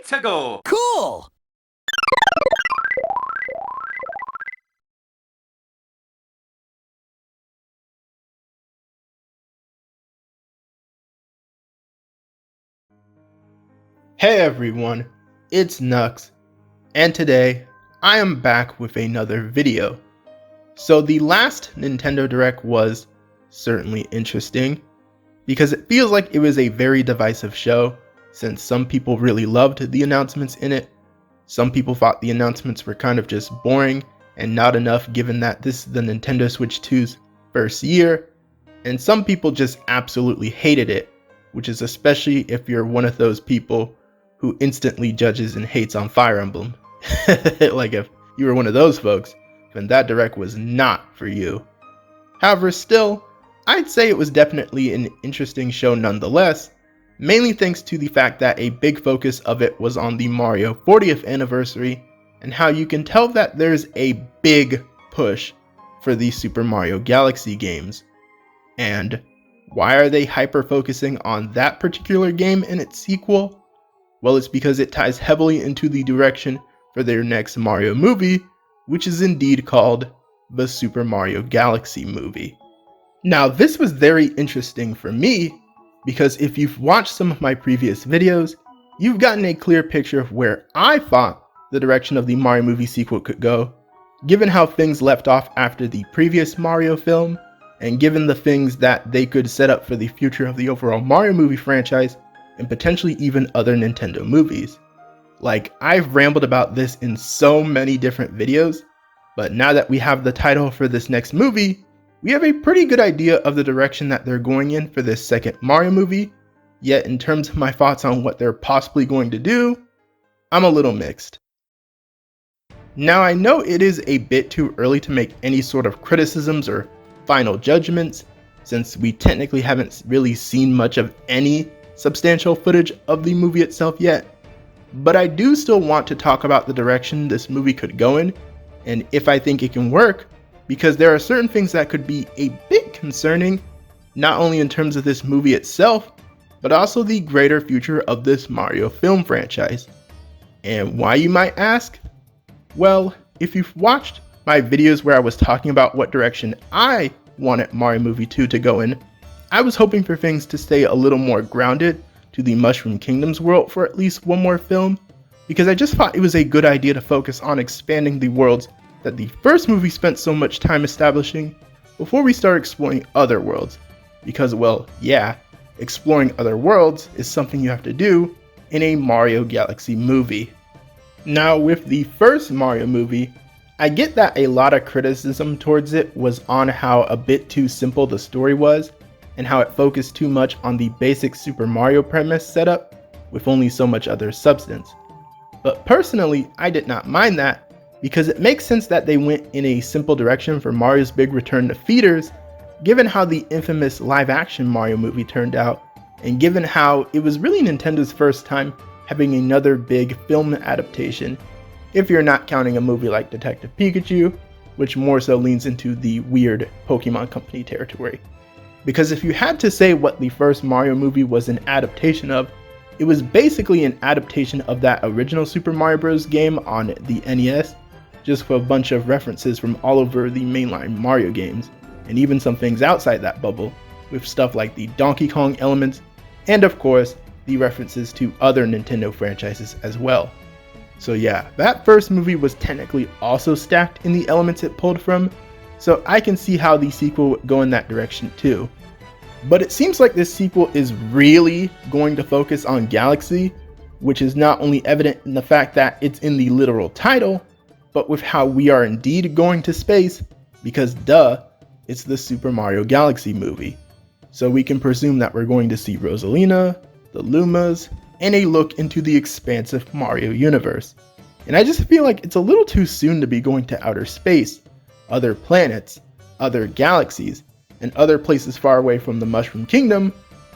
to go. Cool! Hey everyone, it's Nux, and today I am back with another video. So the last Nintendo Direct was certainly interesting, because it feels like it was a very divisive show, since some people really loved the announcements in it, some people thought the announcements were kind of just boring and not enough given that this is the Nintendo Switch 2's first year, and some people just absolutely hated it, which is especially if you're one of those people who instantly judges and hates on Fire Emblem. Like if you were one of those folks, then that Direct was not for you. However, still, I'd say it was definitely an interesting show nonetheless, mainly thanks to the fact that a big focus of it was on the Mario 40th anniversary, and how you can tell that there's a big push for the Super Mario Galaxy games. And why are they hyper-focusing on that particular game and its sequel? Well, it's because it ties heavily into the direction for their next Mario movie, which is indeed called the Super Mario Galaxy movie. Now, this was very interesting for me, because if you've watched some of my previous videos, you've gotten a clear picture of where I thought the direction of the Mario movie sequel could go, given how things left off after the previous Mario film, and given the things that they could set up for the future of the overall Mario movie franchise, and potentially even other Nintendo movies. Like, I've rambled about this in so many different videos, but now that we have the title for this next movie, we have a pretty good idea of the direction that they're going in for this second Mario movie, yet in terms of my thoughts on what they're possibly going to do, I'm a little mixed. Now, I know it is a bit too early to make any sort of criticisms or final judgments, since we technically haven't really seen much of any substantial footage of the movie itself yet, but I do still want to talk about the direction this movie could go in, and if I think it can work, because there are certain things that could be a bit concerning, not only in terms of this movie itself, but also the greater future of this Mario film franchise. And why, you might ask? Well, if you've watched my videos where I was talking about what direction I wanted Mario Movie 2 to go in, I was hoping for things to stay a little more grounded to the Mushroom Kingdom's world for at least one more film, because I just thought it was a good idea to focus on expanding the worlds that the first movie spent so much time establishing before we start exploring other worlds, because, well, yeah, exploring other worlds is something you have to do in a Mario Galaxy movie. Now, with the first Mario movie, I get that a lot of criticism towards it was on how a bit too simple the story was, and how it focused too much on the basic Super Mario premise setup with only so much other substance. But personally, I did not mind that, because it makes sense that they went in a simple direction for Mario's big return to theaters, given how the infamous live-action Mario movie turned out, and given how it was really Nintendo's first time having another big film adaptation, if you're not counting a movie like Detective Pikachu, which more so leans into the weird Pokemon Company territory. Because if you had to say what the first Mario movie was an adaptation of, it was basically an adaptation of that original Super Mario Bros. Game on the NES, just with a bunch of references from all over the mainline Mario games, and even some things outside that bubble, with stuff like the Donkey Kong elements, and of course, the references to other Nintendo franchises as well. So yeah, that first movie was technically also stacked in the elements it pulled from, so I can see how the sequel would go in that direction too. But it seems like this sequel is really going to focus on Galaxy, which is not only evident in the fact that it's in the literal title, but with how we are indeed going to space, because duh, it's the Super Mario Galaxy movie. So we can presume that we're going to see Rosalina, the Lumas, and a look into the expansive Mario universe. And I just feel like it's a little too soon to be going to outer space, other planets, other galaxies, and other places far away from the Mushroom Kingdom,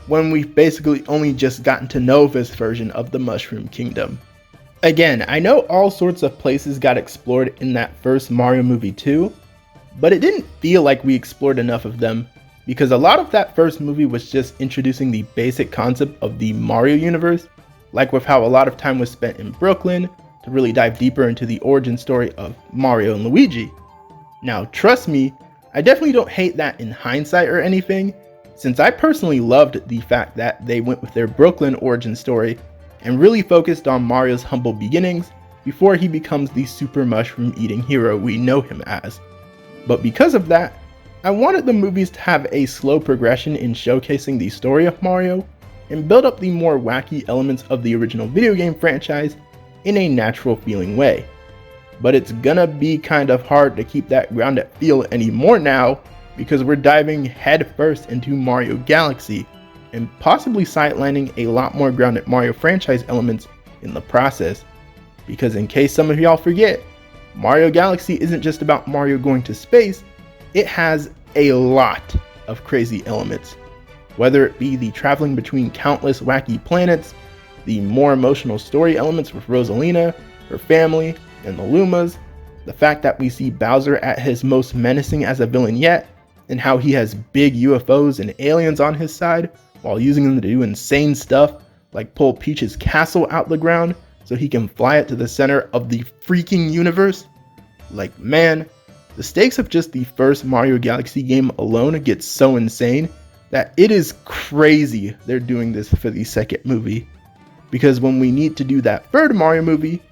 when we've basically only just gotten to know this version of the Mushroom Kingdom. Again, I know all sorts of places got explored in that first Mario movie too, but it didn't feel like we explored enough of them, because a lot of that first movie was just introducing the basic concept of the Mario universe, like with how a lot of time was spent in Brooklyn to really dive deeper into the origin story of Mario and Luigi. Now, trust me, I definitely don't hate that in hindsight or anything, since I personally loved the fact that they went with their Brooklyn origin story and really focused on Mario's humble beginnings before he becomes the super mushroom eating hero we know him as. But because of that, I wanted the movies to have a slow progression in showcasing the story of Mario and build up the more wacky elements of the original video game franchise in a natural feeling way. But it's gonna be kind of hard to keep that grounded feel anymore now, because we're diving headfirst into Mario Galaxy and possibly sidelining a lot more grounded Mario franchise elements in the process. Because in case some of y'all forget, Mario Galaxy isn't just about Mario going to space, it has a lot of crazy elements. Whether it be the traveling between countless wacky planets, the more emotional story elements with Rosalina, her family, and the Lumas, the fact that we see Bowser at his most menacing as a villain yet, and how he has big UFOs and aliens on his side while using them to do insane stuff like pull Peach's castle out the ground so he can fly it to the center of the freaking universe. Like, man, the stakes of just the first Mario Galaxy game alone get so insane that it is crazy they're doing this for the second movie. Because when we need to do that third Mario movie,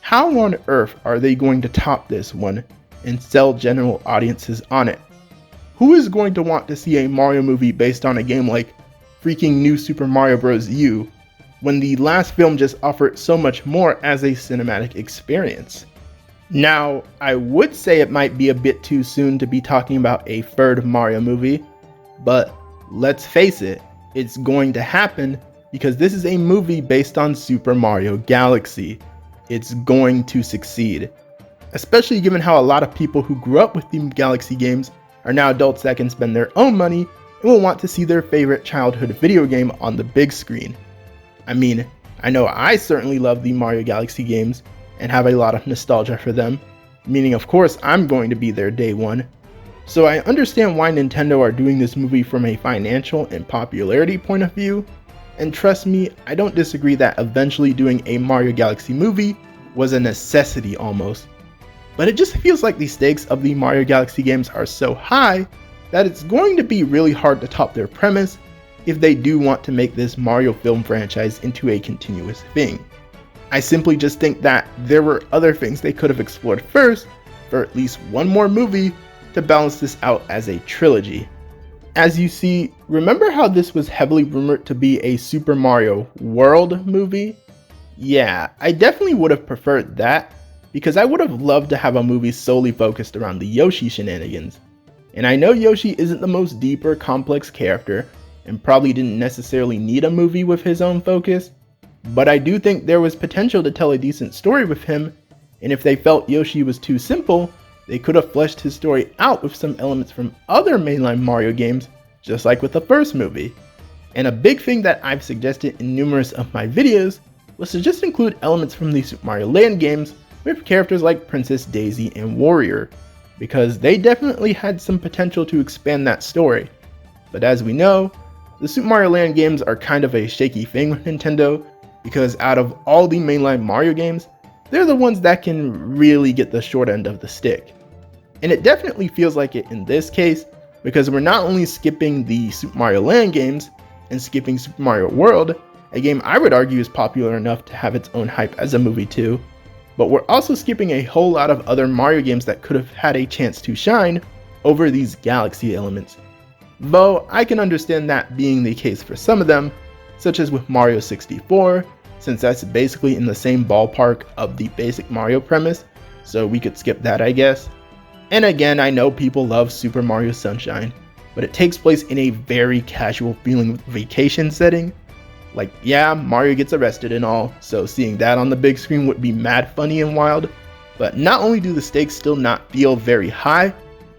how on earth are they going to top this one and sell general audiences on it? Who is going to want to see a Mario movie based on a game like freaking New Super Mario Bros. U when the last film just offered so much more as a cinematic experience? Now, I would say it might be a bit too soon to be talking about a third Mario movie, but let's face it, it's going to happen because this is a movie based on Super Mario Galaxy. It's going to succeed, especially given how a lot of people who grew up with the Galaxy games are now adults that can spend their own money and will want to see their favorite childhood video game on the big screen. I mean, I know I certainly love the Mario Galaxy games and have a lot of nostalgia for them, meaning of course I'm going to be there day one. So I understand why Nintendo are doing this movie from a financial and popularity point of view, and trust me, I don't disagree that eventually doing a Mario Galaxy movie was a necessity almost. But it just feels like the stakes of the Mario Galaxy games are so high that it's going to be really hard to top their premise if they do want to make this Mario film franchise into a continuous thing. I simply just think that there were other things they could have explored first for at least one more movie to balance this out as a trilogy. As you see, remember how this was heavily rumored to be a Super Mario World movie? Yeah, I definitely would have preferred that, because I would have loved to have a movie solely focused around the Yoshi shenanigans. And I know Yoshi isn't the most deep or complex character, and probably didn't necessarily need a movie with his own focus, but I do think there was potential to tell a decent story with him, and if they felt Yoshi was too simple, they could have fleshed his story out with some elements from other mainline Mario games, just like with the first movie. And a big thing that I've suggested in numerous of my videos was to just include elements from the Super Mario Land games with characters like Princess Daisy and Warrior, because they definitely had some potential to expand that story. But as we know, the Super Mario Land games are kind of a shaky thing with Nintendo, because out of all the mainline Mario games, they're the ones that can really get the short end of the stick. And it definitely feels like it in this case, because we're not only skipping the Super Mario Land games and skipping Super Mario World, a game I would argue is popular enough to have its own hype as a movie too, but we're also skipping a whole lot of other Mario games that could have had a chance to shine over these Galaxy elements. Though I can understand that being the case for some of them, such as with Mario 64, since that's basically in the same ballpark of the basic Mario premise, so we could skip that, I guess. And again, I know people love Super Mario Sunshine, but it takes place in a very casual feeling vacation setting. Like, yeah, Mario gets arrested and all, so seeing that on the big screen would be mad funny and wild, but not only do the stakes still not feel very high,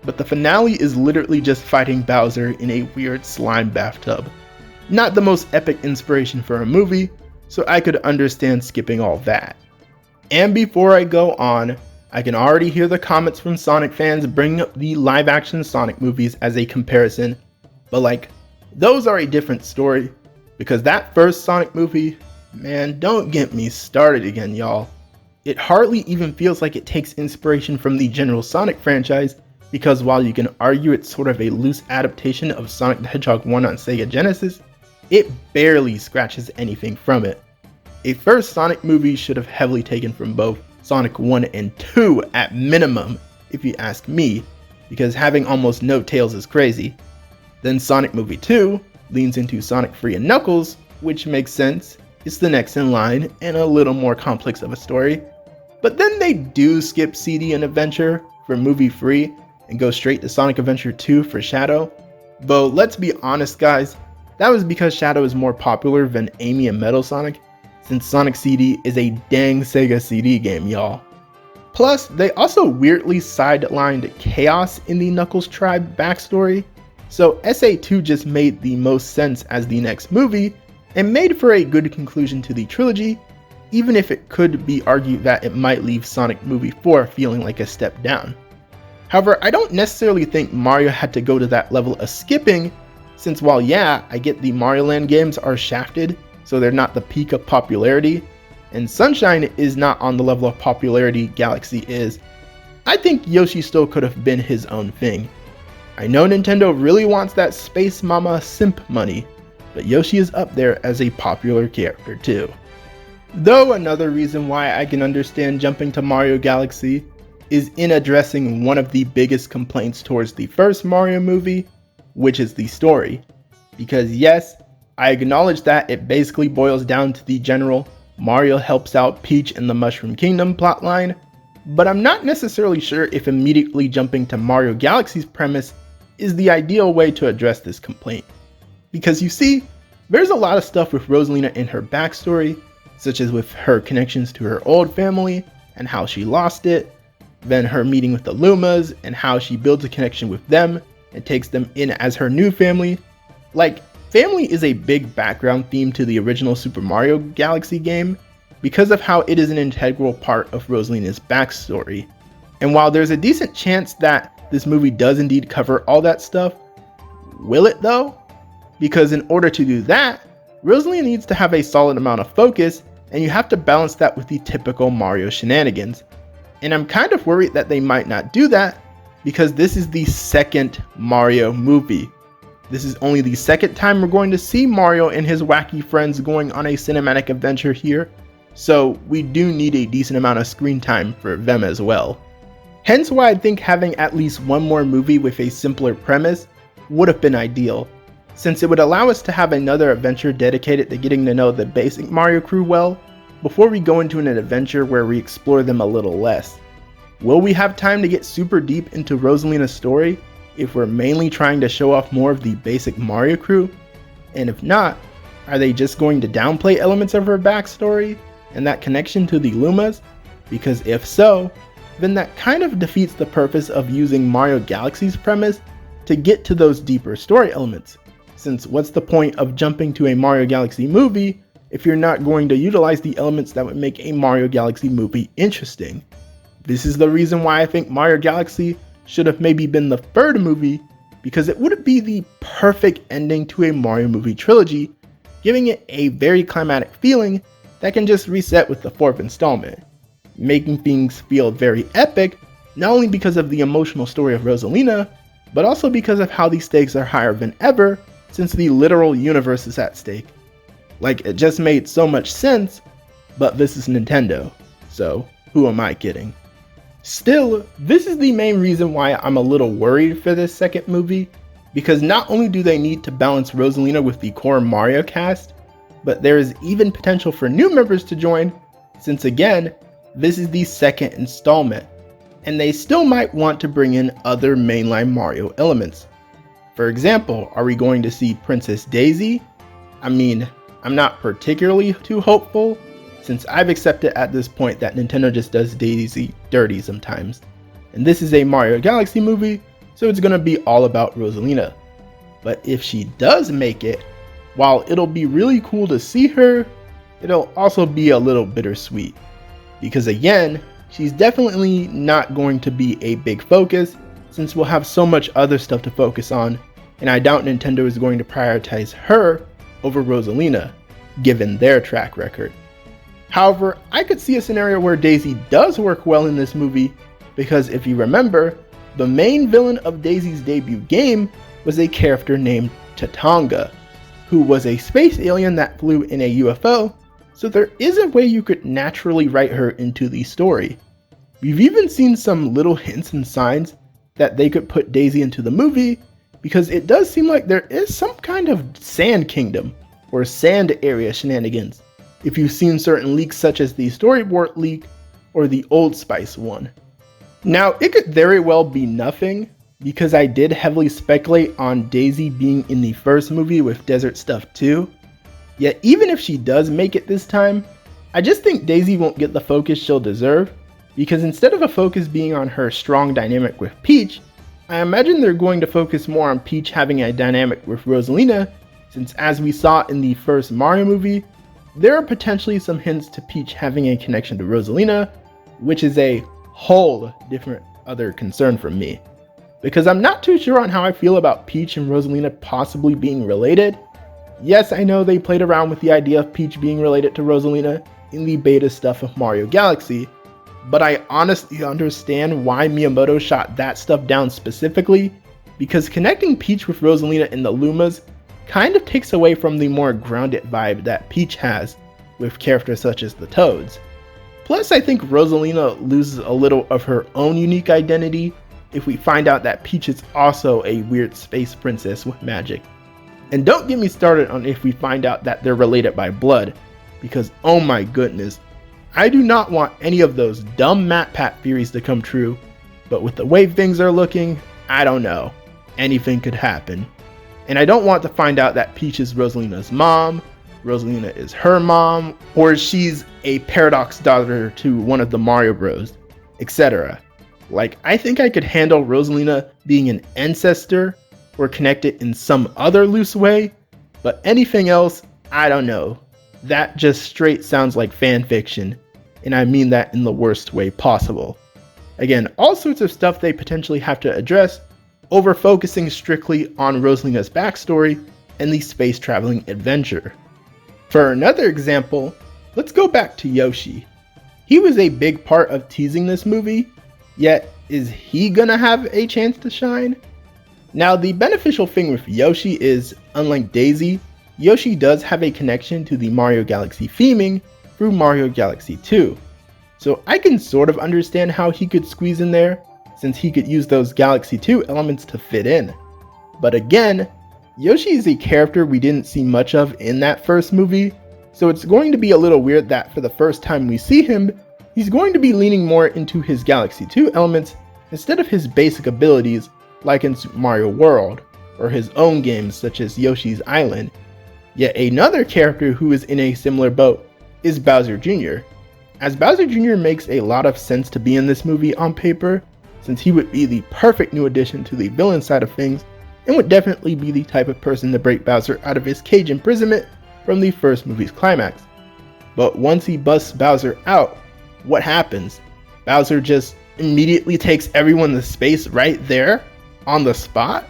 but the finale is literally just fighting Bowser in a weird slime bathtub. Not the most epic inspiration for a movie, so I could understand skipping all that. And before I go on, I can already hear the comments from Sonic fans bringing up the live action Sonic movies as a comparison, but like, those are a different story, because that first Sonic movie Man, don't get me started again, y'all. It hardly even feels like it takes inspiration from the general Sonic franchise, because while you can argue it's sort of a loose adaptation of Sonic the Hedgehog 1 on Sega Genesis, it barely scratches anything from it. A first Sonic movie should have heavily taken from both Sonic 1 and 2 at minimum, if you ask me, because having almost no Tails is crazy. Then Sonic Movie 2 leans into Sonic Free and Knuckles, which makes sense. It's the next in line and a little more complex of a story. But then they do skip CD and Adventure for Movie 3 and go straight to Sonic Adventure 2 for Shadow. Though let's be honest guys, that was because Shadow is more popular than Amy and Metal Sonic, since Sonic CD is a dang Sega CD game, y'all. Plus, they also weirdly sidelined Chaos in the Knuckles Tribe backstory, so SA2 just made the most sense as the next movie, and made for a good conclusion to the trilogy, even if it could be argued that it might leave Sonic Movie 4 feeling like a step down. However, I don't necessarily think Mario had to go to that level of skipping, since while yeah, I get the Mario Land games are shafted, so they're not the peak of popularity, and Sunshine is not on the level of popularity Galaxy is, I think Yoshi still could have been his own thing. I know Nintendo really wants that Space Mama simp money, but Yoshi is up there as a popular character too. Though another reason why I can understand jumping to Mario Galaxy is in addressing one of the biggest complaints towards the first Mario movie, which is the story. Because yes, I acknowledge that it basically boils down to the general Mario helps out Peach in the Mushroom Kingdom plotline, but I'm not necessarily sure if immediately jumping to Mario Galaxy's premise is the ideal way to address this complaint. Because you see, there's a lot of stuff with Rosalina in her backstory, such as with her connections to her old family and how she lost it, then her meeting with the Lumas and how she builds a connection with them and takes them in as her new family. Like, family is a big background theme to the original Super Mario Galaxy game because of how it is an integral part of Rosalina's backstory. And while there's a decent chance that this movie does indeed cover all that stuff, will it though? Because in order to do that, Rosalina needs to have a solid amount of focus, and you have to balance that with the typical Mario shenanigans. And I'm kind of worried that they might not do that, because this is the second Mario movie. This is only the second time we're going to see Mario and his wacky friends going on a cinematic adventure here, so we do need a decent amount of screen time for them as well. Hence why I think having at least one more movie with a simpler premise would have been ideal, since it would allow us to have another adventure dedicated to getting to know the basic Mario crew well, before we go into an adventure where we explore them a little less. Will we have time to get super deep into Rosalina's story if we're mainly trying to show off more of the basic Mario crew? And if not, are they just going to downplay elements of her backstory and that connection to the Lumas? Because if so, then that kind of defeats the purpose of using Mario Galaxy's premise to get to those deeper story elements. Since what's the point of jumping to a Mario Galaxy movie if you're not going to utilize the elements that would make a Mario Galaxy movie interesting? This is the reason why I think Mario Galaxy should have maybe been the third movie, because it would be the perfect ending to a Mario movie trilogy, giving it a very climatic feeling that can just reset with the fourth installment, making things feel very epic, not only because of the emotional story of Rosalina, but also because of how the stakes are higher than ever since the literal universe is at stake. Like, it just made so much sense, but this is Nintendo, so who am I kidding? Still, this is the main reason why I'm a little worried for this second movie, because not only do they need to balance Rosalina with the core Mario cast, but there is even potential for new members to join, since again, this is the second installment, and they still might want to bring in other mainline Mario elements. For example, are we going to see Princess Daisy? I mean, I'm not particularly too hopeful, since I've accepted at this point that Nintendo just does Daisy dirty sometimes. And this is a Mario Galaxy movie, so it's gonna be all about Rosalina. But if she does make it, while it'll be really cool to see her, it'll also be a little bittersweet. Because again, she's definitely not going to be a big focus, since we'll have so much other stuff to focus on, and I doubt Nintendo is going to prioritize her over Rosalina, given their track record. However, I could see a scenario where Daisy does work well in this movie, because if you remember, the main villain of Daisy's debut game was a character named 𝗕𝗲𝗀𝗃, who was a space alien that flew in a UFO, so there is a way you could naturally write her into the story. We've even seen some little hints and signs that they could put Daisy into the movie, because it does seem like there is some kind of sand kingdom or sand area shenanigans if you've seen certain leaks such as the storyboard leak or the Old Spice one. Now, it could very well be nothing, because I did heavily speculate on Daisy being in the first movie with Desert Stuff too. Yet even if she does make it this time, I just think Daisy won't get the focus she'll deserve, because instead of a focus being on her strong dynamic with Peach, I imagine they're going to focus more on Peach having a dynamic with Rosalina, since as we saw in the first Mario movie, there are potentially some hints to Peach having a connection to Rosalina, which is a whole different other concern from me, because I'm not too sure on how I feel about Peach and Rosalina possibly being related. Yes, I know they played around with the idea of Peach being related to Rosalina in the beta stuff of Mario Galaxy, but I honestly understand why Miyamoto shot that stuff down specifically, because connecting Peach with Rosalina in the Lumas kind of takes away from the more grounded vibe that Peach has with characters such as the Toads. Plus, I think Rosalina loses a little of her own unique identity if we find out that Peach is also a weird space princess with magic. And don't get me started on if we find out that they're related by blood, because oh my goodness, I do not want any of those dumb MatPat theories to come true, but with the way things are looking, I don't know, anything could happen. And I don't want to find out that Peach is Rosalina's mom, Rosalina is her mom, or she's a Paradox daughter to one of the Mario Bros, etc. Like, I think I could handle Rosalina being an ancestor or connected in some other loose way, but anything else, I don't know. That just straight sounds like fan fiction, and I mean that in the worst way possible. Again, all sorts of stuff they potentially have to address, over focusing strictly on Rosalina's backstory and the space traveling adventure. For another example, let's go back to Yoshi. He was a big part of teasing this movie, yet is he gonna have a chance to shine? Now, the beneficial thing with Yoshi is, unlike Daisy, Yoshi does have a connection to the Mario Galaxy theming through Mario Galaxy 2. So I can sort of understand how he could squeeze in there, since he could use those Galaxy 2 elements to fit in. But again, Yoshi is a character we didn't see much of in that first movie, so it's going to be a little weird that for the first time we see him, he's going to be leaning more into his Galaxy 2 elements instead of his basic abilities like in Super Mario World, or his own games such as Yoshi's Island. Yet another character who is in a similar boat is Bowser Jr., as Bowser Jr. makes a lot of sense to be in this movie on paper, since he would be the perfect new addition to the villain side of things, and would definitely be the type of person to break Bowser out of his cage imprisonment from the first movie's climax. But once he busts Bowser out, what happens? Bowser just immediately takes everyone to space right there, on the spot?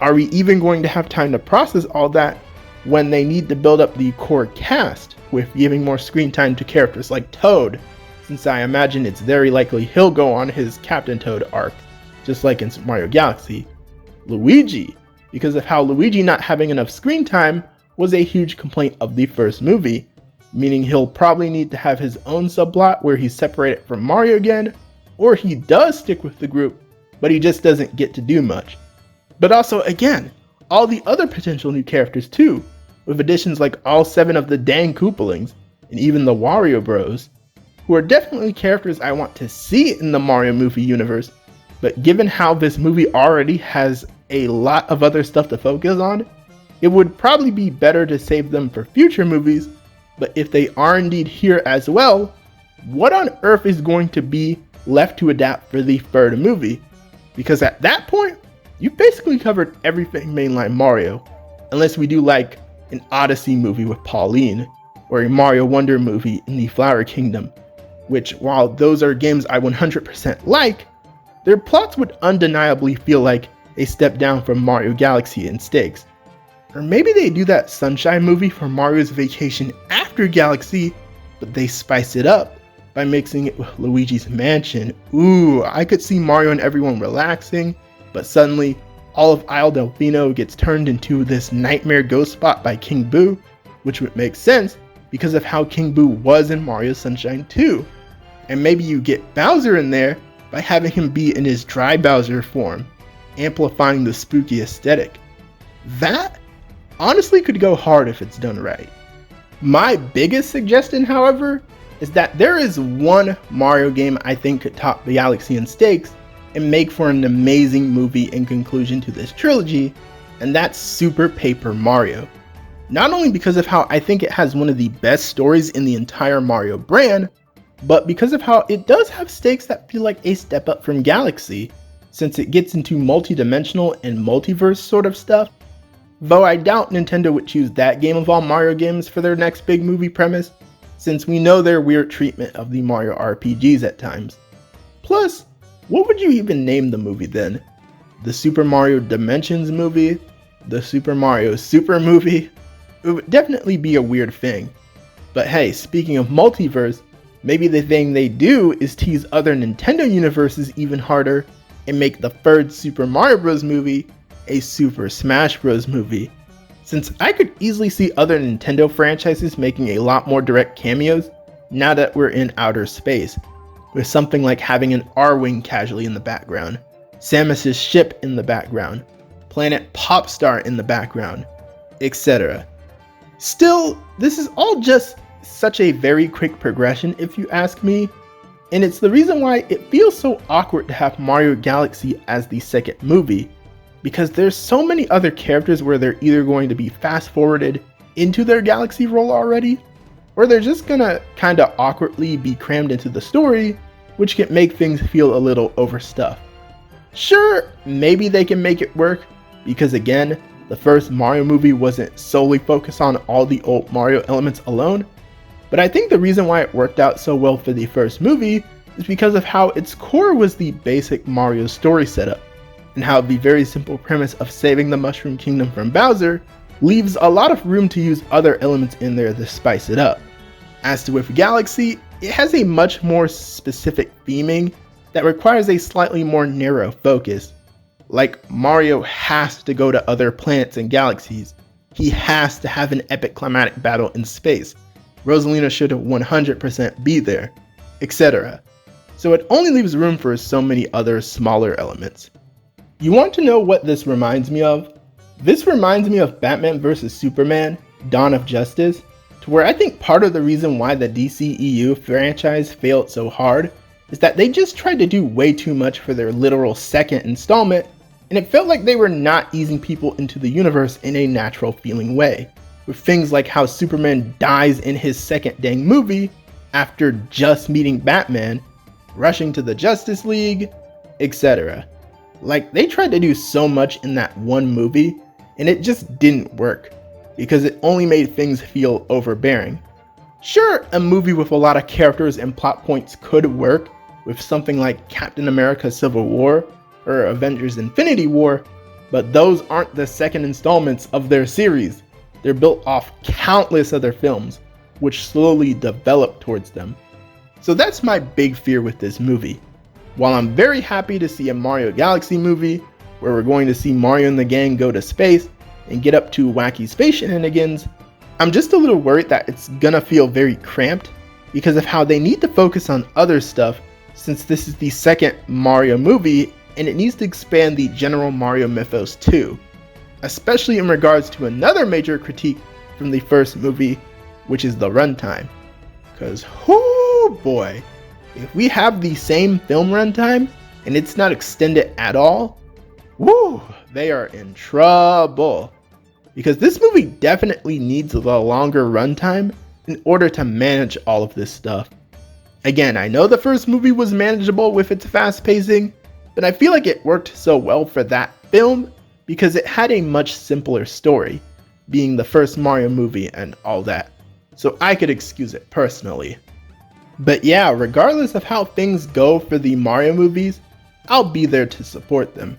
Are we even going to have time to process all that when they need to build up the core cast with giving more screen time to characters like Toad, since I imagine it's very likely he'll go on his Captain Toad arc, just like in Super Mario Galaxy. Luigi, because of how Luigi not having enough screen time was a huge complaint of the first movie, meaning he'll probably need to have his own subplot where he's separated from Mario again, or he does stick with the group, but he just doesn't get to do much. But also, again, all the other potential new characters too, with additions like all 7 of the dang Koopalings, and even the Wario Bros, who are definitely characters I want to see in the Mario movie universe, but given how this movie already has a lot of other stuff to focus on, it would probably be better to save them for future movies. But if they are indeed here as well, what on earth is going to be left to adapt for the third movie? Because at that point, you've basically covered everything mainline Mario, unless we do like an Odyssey movie with Pauline, or a Mario Wonder movie in the Flower Kingdom, which, while those are games I 100% like, their plots would undeniably feel like a step down from Mario Galaxy in stakes. Or maybe they do that Sunshine movie for Mario's vacation after Galaxy, but they spice it up by mixing it with Luigi's Mansion. Ooh, I could see Mario and everyone relaxing, but suddenly all of Isle Delfino gets turned into this nightmare ghost spot by King Boo, which would make sense because of how King Boo was in Mario Sunshine 2. And maybe you get Bowser in there by having him be in his dry Bowser form, amplifying the spooky aesthetic. That honestly could go hard if it's done right. My biggest suggestion, however, is that there is one Mario game I think could top the Galaxy in stakes and make for an amazing movie in conclusion to this trilogy, and that's Super Paper Mario. Not only because of how I think it has one of the best stories in the entire Mario brand, but because of how it does have stakes that feel like a step up from Galaxy, since it gets into multi-dimensional and multiverse sort of stuff. Though I doubt Nintendo would choose that game of all Mario games for their next big movie premise, since we know their weird treatment of the Mario RPGs at times. Plus, what would you even name the movie then? The Super Mario Dimensions movie? The Super Mario Super movie? It would definitely be a weird thing. But hey, speaking of multiverse, maybe the thing they do is tease other Nintendo universes even harder and make the third Super Mario Bros. Movie a Super Smash Bros. Movie. Since I could easily see other Nintendo franchises making a lot more direct cameos now that we're in outer space, with something like having an R-Wing casually in the background, Samus's ship in the background, Planet Popstar in the background, etc. Still, this is all just such a very quick progression if you ask me, and it's the reason why it feels so awkward to have Mario Galaxy as the second movie, because there's so many other characters where they're either going to be fast forwarded into their Galaxy role already, or they're just gonna kinda awkwardly be crammed into the story, which can make things feel a little overstuffed. Sure, maybe they can make it work, because again, the first Mario movie wasn't solely focused on all the old Mario elements alone, but I think the reason why it worked out so well for the first movie is because of how its core was the basic Mario story setup, and how the very simple premise of saving the Mushroom Kingdom from Bowser leaves a lot of room to use other elements in there to spice it up. As to with Galaxy, it has a much more specific theming that requires a slightly more narrow focus. Like, Mario has to go to other planets and galaxies. He has to have an epic climatic battle in space. Rosalina should 100% be there, etc. So it only leaves room for so many other smaller elements. You want to know what this reminds me of? This reminds me of Batman vs Superman, Dawn of Justice, to where I think part of the reason why the DCEU franchise failed so hard is that they just tried to do way too much for their literal second installment, and it felt like they were not easing people into the universe in a natural feeling way, with things like how Superman dies in his second dang movie after just meeting Batman, rushing to the Justice League, etc. Like, they tried to do so much in that one movie, and it just didn't work, because it only made things feel overbearing. Sure, a movie with a lot of characters and plot points could work, with something like Captain America Civil War, or Avengers Infinity War, but those aren't the second installments of their series. They're built off countless other films, which slowly develop towards them. So that's my big fear with this movie. While I'm very happy to see a Mario Galaxy movie, where we're going to see Mario and the gang go to space and get up to wacky space shenanigans, I'm just a little worried that it's gonna feel very cramped because of how they need to focus on other stuff, since this is the second Mario movie and it needs to expand the general Mario mythos too, especially in regards to another major critique from the first movie, which is the runtime. Cause whoo boy, if we have the same film runtime and it's not extended at all, woo, they are in trouble. Because this movie definitely needs a longer runtime in order to manage all of this stuff. Again, I know the first movie was manageable with its fast pacing, but I feel like it worked so well for that film because it had a much simpler story, being the first Mario movie and all that. So I could excuse it personally. But yeah, regardless of how things go for the Mario movies, I'll be there to support them.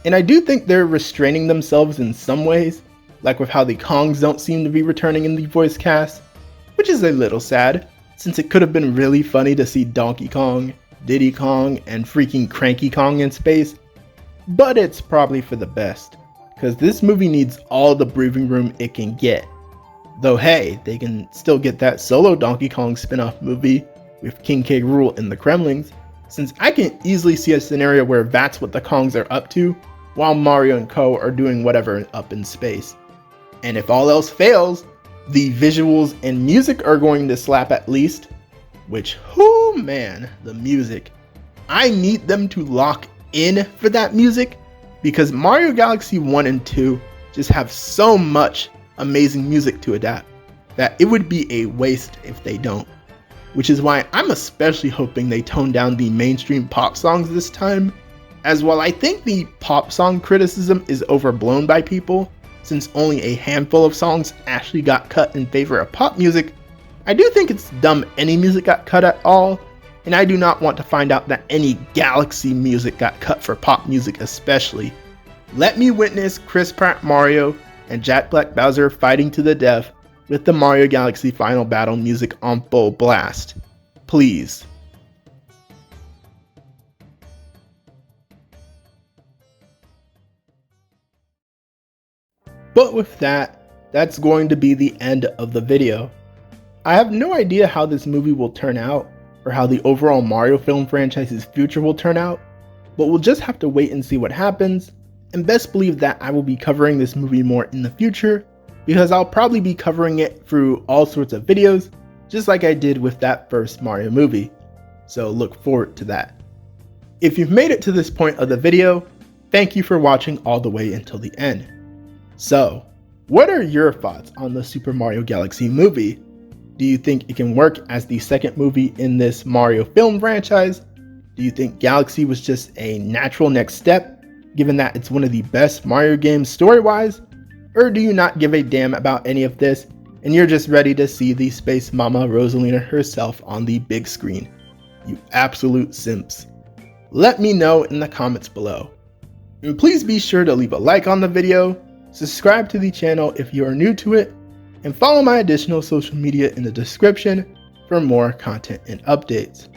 And I do think they're restraining themselves in some ways, like with how the Kongs don't seem to be returning in the voice cast, which is a little sad, since it could have been really funny to see Donkey Kong, Diddy Kong, and freaking Cranky Kong in space, but it's probably for the best, because this movie needs all the breathing room it can get. Though hey, they can still get that solo Donkey Kong spin-off movie with King K. Rool and the Kremlings, since I can easily see a scenario where that's what the Kongs are up to, while Mario and Co are doing whatever up in space. And if all else fails, the visuals and music are going to slap at least, which, whoo man, the music. I need them to lock in for that music, because Mario Galaxy 1 and 2 just have so much amazing music to adapt that it would be a waste if they don't. Which is why I'm especially hoping they tone down the mainstream pop songs this time, as while I think the pop song criticism is overblown by people, since only a handful of songs actually got cut in favor of pop music, I do think it's dumb any music got cut at all, and I do not want to find out that any Galaxy music got cut for pop music especially. Let me witness Chris Pratt Mario and Jack Black Bowser fighting to the death with the Mario Galaxy Final Battle music on full blast. Please. But with that, that's going to be the end of the video. I have no idea how this movie will turn out, or how the overall Mario film franchise's future will turn out, but we'll just have to wait and see what happens, and best believe that I will be covering this movie more in the future, because I'll probably be covering it through all sorts of videos, just like I did with that first Mario movie, so look forward to that. If you've made it to this point of the video, thank you for watching all the way until the end. So, what are your thoughts on the Super Mario Galaxy movie? Do you think it can work as the second movie in this Mario film franchise? Do you think Galaxy was just a natural next step, given that it's one of the best Mario games story-wise? Or do you not give a damn about any of this, and you're just ready to see the Space Mama Rosalina herself on the big screen? You absolute simps. Let me know in the comments below. And please be sure to leave a like on the video, subscribe to the channel if you are new to it, and follow my additional social media in the description for more content and updates.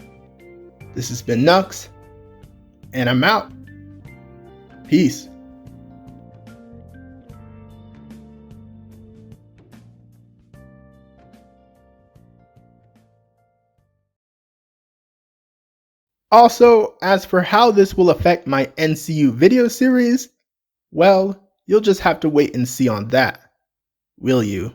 This has been 𝗏𝗔, and I'm out. Peace. Also, as for how this will affect my NCU video series, well, you'll just have to wait and see on that, will you?